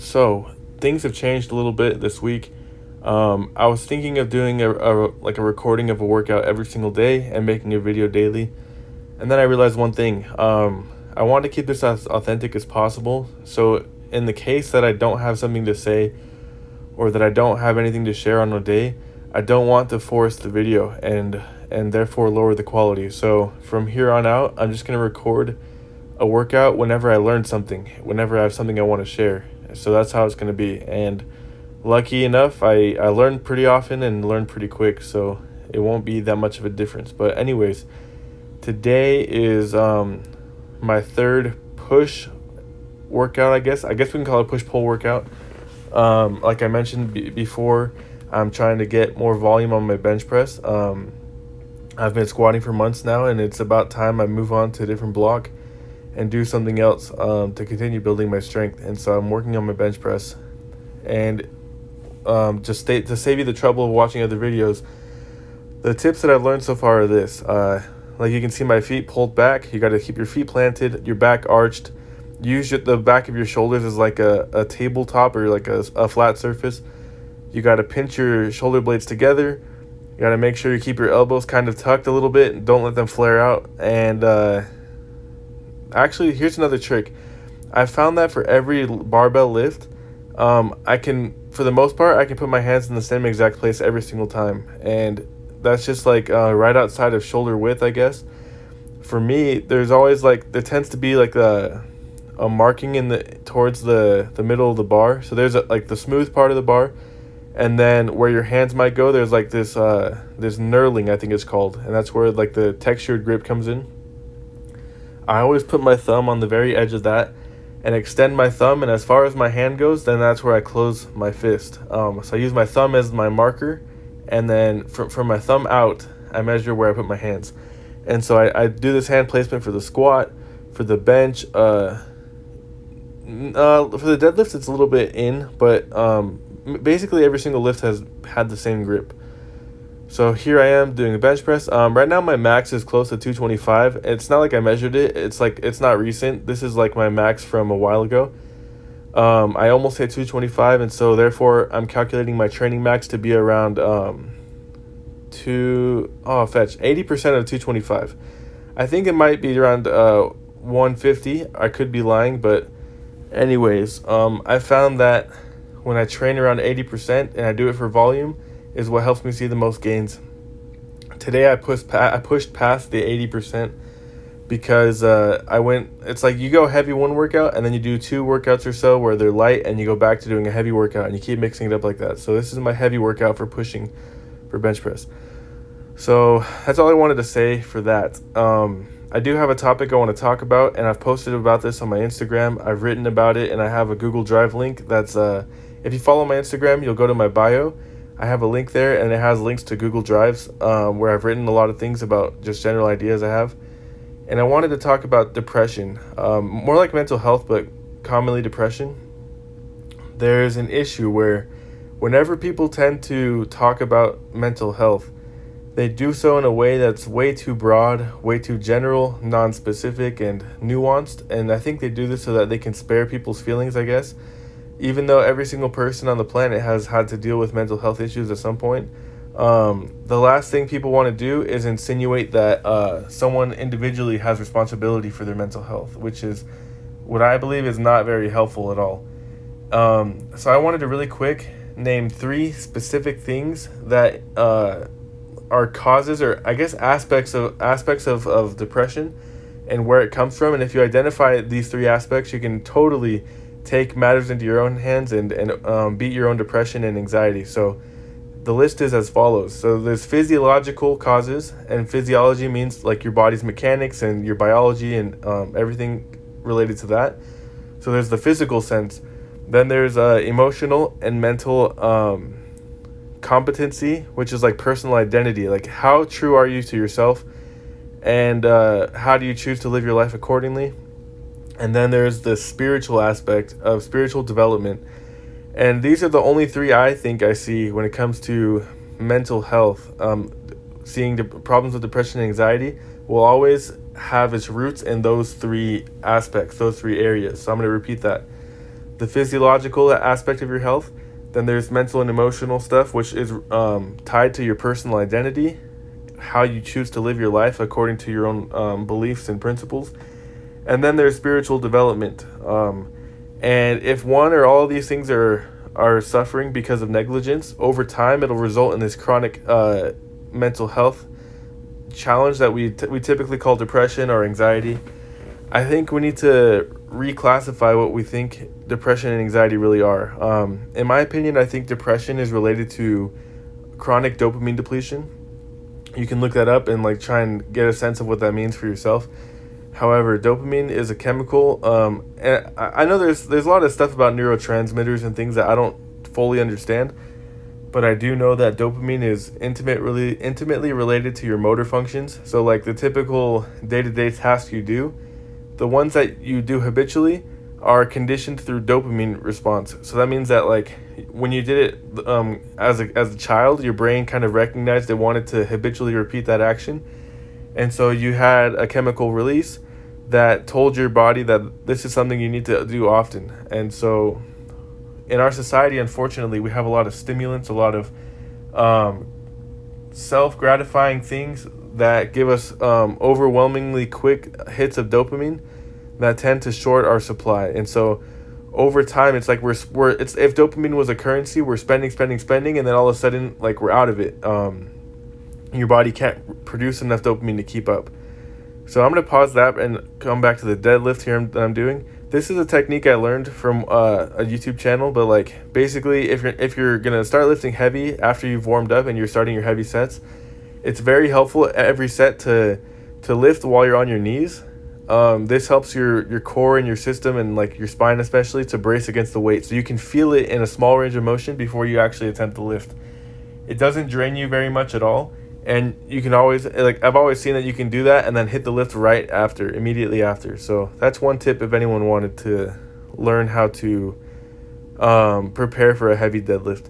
So things have changed a little bit this week. I was thinking of doing a recording of a workout every single day and making a video daily, and then I realized one thing. I want to keep this as authentic as possible. So in the case that I don't have something to say or that I don't have anything to share on a day, I don't want to force the video and therefore lower the quality. So from here on out, I'm just gonna record a workout whenever I learn something, whenever I have something I want to share. So that's how it's going to be. And lucky enough, I learn pretty often and learn pretty quick, so it won't be that much of a difference. But anyways, today is my third push workout, I guess. I guess we can call it a push-pull workout. Like I mentioned before, I'm trying to get more volume on my bench press. I've been squatting for months now, and it's about time I move on to a different block and do something else to continue building my strength. And so I'm working on my bench press. And to save you the trouble of watching other videos, the tips that I've learned so far are this. Like you can see my feet pulled back. You got to keep your feet planted, your back arched. Use the back of your shoulders as like a tabletop or like a flat surface. You got to pinch your shoulder blades together. You got to make sure you keep your elbows kind of tucked a little bit. Don't let them flare out. And actually, here's another trick. I found that for every barbell lift, I can, for the most part, I can put my hands in the same exact place every single time. And that's just like right outside of shoulder width, I guess. For me, there's always there tends to be like a marking towards the middle of the bar. So there's like the smooth part of the bar. And then where your hands might go, there's like this knurling, I think it's called. And that's where like the textured grip comes in. I always put my thumb on the very edge of that and extend my thumb, and as far as my hand goes, then that's where I close my fist. So I use my thumb as my marker, and then from my thumb out, I measure where I put my hands. And so I do this hand placement for the squat, for the bench. For the deadlifts, it's a little bit in, but basically every single lift has had the same grip. So here I am doing a bench press. Right now my max is close to 225. It's not like I measured it. It's not recent. This is like my max from a while ago. I almost hit 225, and so therefore I'm calculating my training max to be around 80% of 225. I think it might be around 150. I could be lying, but anyways, I found that when I train around 80% and I do it for volume, is what helps me see the most gains. Today I pushed past the 80% because it's like you go heavy one workout and then you do two workouts or so where they're light and you go back to doing a heavy workout and you keep mixing it up like that. So this is my heavy workout for pushing for bench press. So that's all I wanted to say for that. I do have a topic I want to talk about, and I've posted about this on my Instagram. I've written about it, and I have a Google Drive link. That's if you follow my Instagram, you'll go to my bio. I have a link there, and it has links to Google Drives where I've written a lot of things about just general ideas I have. And I wanted to talk about depression, more like mental health, but commonly depression. There's an issue where whenever people tend to talk about mental health, they do so in a way that's way too broad, way too general, non-specific, and nuanced. And I think they do this so that they can spare people's feelings, I guess. Even though every single person on the planet has had to deal with mental health issues at some point, the last thing people want to do is insinuate that someone individually has responsibility for their mental health, which is what I believe is not very helpful at all. So I wanted to really quick name 3 specific things that are causes, or I guess aspects of depression and where it comes from. And if you identify these 3 aspects, you can totally take matters into your own hands and beat your own depression and anxiety. So the list is as follows. So there's physiological causes, and physiology means like your body's mechanics and your biology and everything related to that. So there's the physical sense. Then there's emotional and mental competency, which is like personal identity. Like how true are you to yourself, and how do you choose to live your life accordingly? And then there's the spiritual aspect of spiritual development. And these are the only 3 I think I see when it comes to mental health. Seeing the problems with depression and anxiety will always have its roots in those 3 aspects, those 3 areas. So I'm going to repeat that. the physiological aspect of your health. Then there's mental and emotional stuff, which is tied to your personal identity, how you choose to live your life according to your own beliefs and principles. And then there's spiritual development. And if one or all of these things are suffering because of negligence, over time it'll result in this chronic mental health challenge that we typically call depression or anxiety. I think we need to reclassify what we think depression and anxiety really are. In my opinion, I think depression is related to chronic dopamine depletion. You can look that up and like try and get a sense of what that means for yourself. However, dopamine is a chemical, and I know there's a lot of stuff about neurotransmitters and things that I don't fully understand, but I do know that dopamine is intimately related to your motor functions. So like the typical day-to-day tasks you do, the ones that you do habitually are conditioned through dopamine response. So that means that like when you did it as a child, your brain kind of recognized it wanted to habitually repeat that action. And so you had a chemical release that told your body that this is something you need to do often. And so in our society, unfortunately, we have a lot of stimulants, a lot of self-gratifying things that give us overwhelmingly quick hits of dopamine that tend to short our supply. And so over time, it's like if dopamine was a currency, we're spending, and then all of a sudden, like we're out of it. Your body can't produce enough dopamine to keep up. So I'm going to pause that and come back to the deadlift here that I'm doing. This is a technique I learned from a YouTube channel, but like basically if you're going to start lifting heavy after you've warmed up and you're starting your heavy sets, it's very helpful every set to lift while you're on your knees. This helps your core and your system and like your spine especially to brace against the weight, so you can feel it in a small range of motion before you actually attempt to lift. It doesn't drain you very much at all. And you can always, like, I've always seen that you can do that and then hit the lift immediately after. So that's one tip if anyone wanted to learn how to prepare for a heavy deadlift.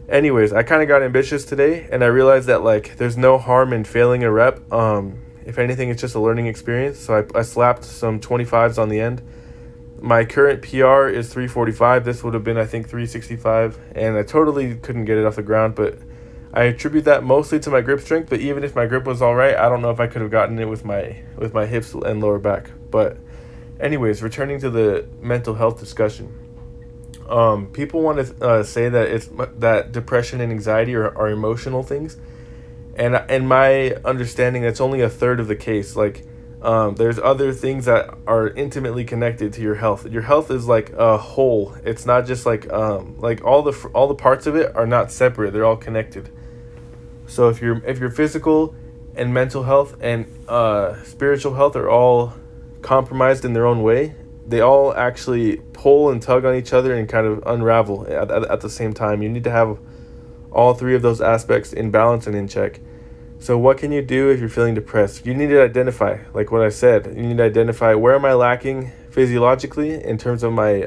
Anyways, I kind of got ambitious today and I realized that, like, there's no harm in failing a rep. If anything, it's just a learning experience. So I slapped some 25s on the end. My current PR is 345. This would have been, I think, 365. And I totally couldn't get it off the ground, but I attribute that mostly to my grip strength, but even if my grip was all right, I don't know if I could have gotten it with my hips and lower back. But anyways, returning to the mental health discussion. People want to say that depression and anxiety are emotional things. And in my understanding, that's only a third of the case. Like, there's other things that are intimately connected to your health. Your health is like a whole. It's not just like all the parts of it are not separate. They're all connected. So if your physical and mental health and spiritual health are all compromised in their own way, they all actually pull and tug on each other and kind of unravel at the same time. You need to have all three of those aspects in balance and in check. So what can you do if you're feeling depressed? You need to identify, like what I said, you need to identify where am I lacking physiologically in terms of my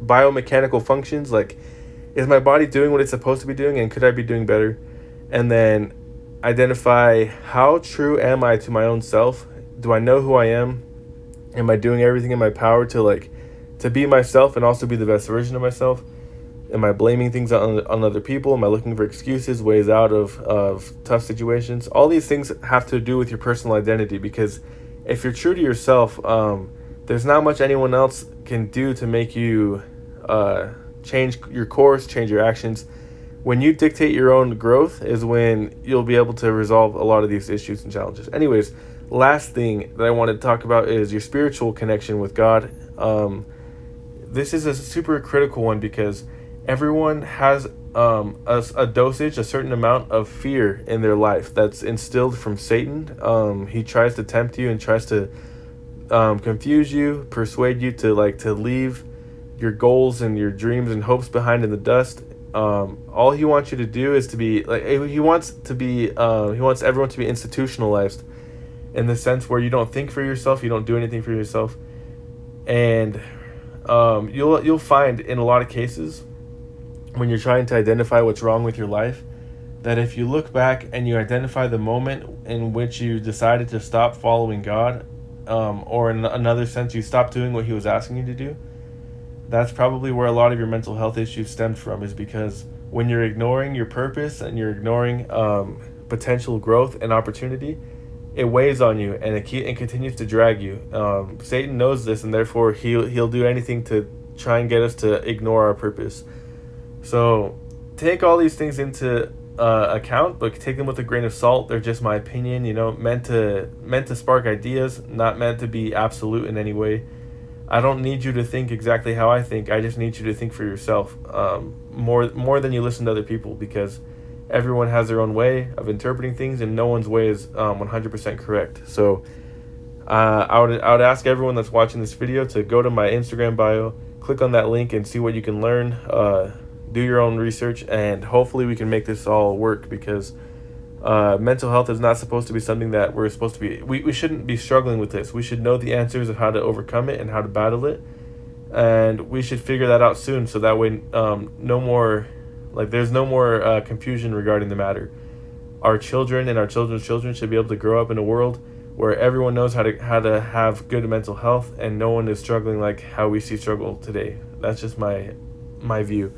biomechanical functions. Like, is my body doing what it's supposed to be doing, and could I be doing better? And then identify, how true am I to my own self? Do I know who I am? Am I doing everything in my power to be myself and also be the best version of myself? Am I blaming things on other people? Am I looking for excuses, ways out of tough situations? All these things have to do with your personal identity, because if you're true to yourself, there's not much anyone else can do to make you change your course, change your actions. When you dictate your own growth is when you'll be able to resolve a lot of these issues and challenges. Anyways, last thing that I wanted to talk about is your spiritual connection with God. This is a super critical one, because everyone has a dosage, a certain amount of fear in their life that's instilled from Satan. He tries to tempt you and tries to confuse you, persuade you to leave your goals and your dreams and hopes behind in the dust. All he wants you to do is to be like, he wants everyone to be institutionalized in the sense where you don't think for yourself, you don't do anything for yourself. And you'll find in a lot of cases when you're trying to identify what's wrong with your life, that if you look back and you identify the moment in which you decided to stop following God, or in another sense, you stopped doing what he was asking you to do, That's probably where a lot of your mental health issues stemmed from, is because when you're ignoring your purpose and you're ignoring potential growth and opportunity, it weighs on you, and it continues to drag you. Satan knows this, and therefore he'll do anything to try and get us to ignore our purpose. So take all these things into account, but take them with a grain of salt. They're just my opinion, meant to spark ideas, not meant to be absolute in any way. I don't need you to think exactly how I think. I just need you to think for yourself, more than you listen to other people, because everyone has their own way of interpreting things, and no one's way is 100% correct. So I would ask everyone that's watching this video to go to my Instagram bio, click on that link, and see what you can learn. Do your own research, and hopefully we can make this all work, because mental health is not supposed to be something that we're supposed to be. We shouldn't be struggling with this. We should know the answers of how to overcome it and how to battle it, and we should figure that out soon, so that way no more, there's no more confusion regarding the matter. Our children and our children's children should be able to grow up in a world where everyone knows how to have good mental health, and no one is struggling like how we see struggle today. That's just my view.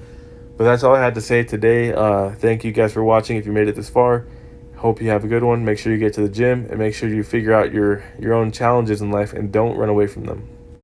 But that's all I had to say today. Thank you guys for watching. If you made it this far, hope you have a good one. Make sure you get to the gym, and make sure you figure out your own challenges in life, and don't run away from them.